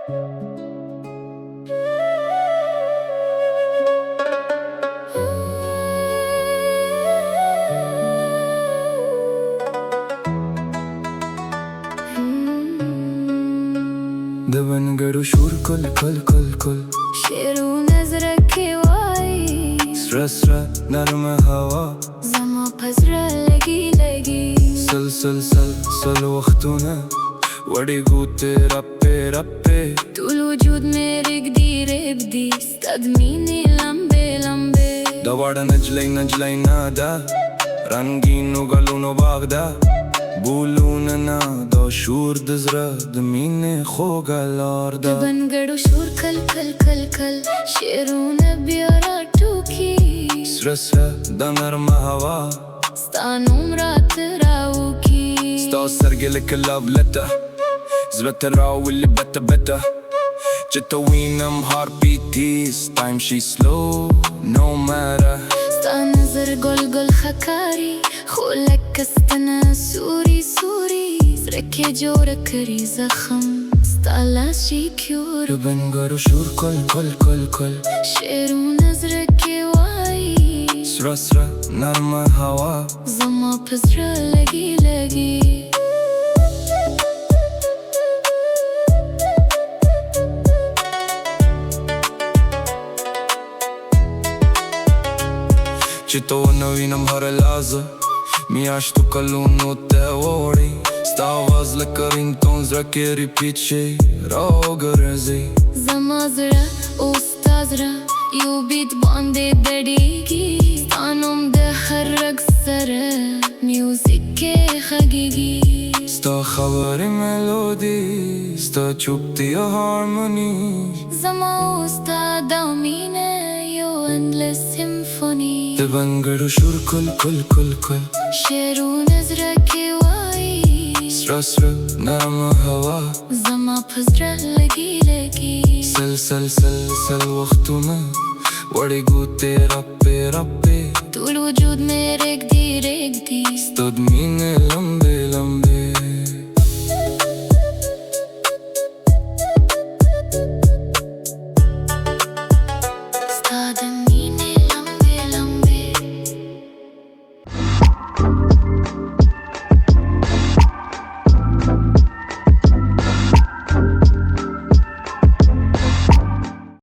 دبن گرو شور کل کل کل کل شیرو نظر کی وای سر سر نرم هوا زما پزرا لگی لگی سل سل سل سل وقتونه وڑی گوته رپه رپه طول وجود میں رق دی استدمینی لمبه لمبه دوار نجلی نجلی نادا رنگین و گلون و باغدا بولون نادا شور دزره دمین خوگلار دا دبن گڑو شور کل کل کل کل شیرون بیارا ٹوکی سر سر دنرم هوا ستانوم رات راو کی ستا سرگل کلاب لتا زبت راو اللي بتا بتا جتا وينم heartbeat time she slow no matter ستا نظر گل گل خکاری خولک استنا سوری سوری زرکی جور کری زخم ستا لاشی کیور دبن گرو شور کل کل کل کل شیرو نظر کی وای سر سر نرم هوا زما پزرا لگی لگی Čito novinam harelaza Mi ashtu kalunu te vori Sta avaz leka rington zrake repeat shay Rao garezi زما زړه اوستا زړه یو بیت باندې دړیږي ستانوم د هر رګ سره میوزیک کې خږیږي Sta khabari melodi Sta chupti a harmony زما اوستا د مینه یو endless symphony Dibban gadu shur kul kul kul kul شیرو نظر کې وای Sra sra naram hawa زما پزړه لګي لګي Sal sal sal sal waqtuna Wadi gute rappe rappe طول وجود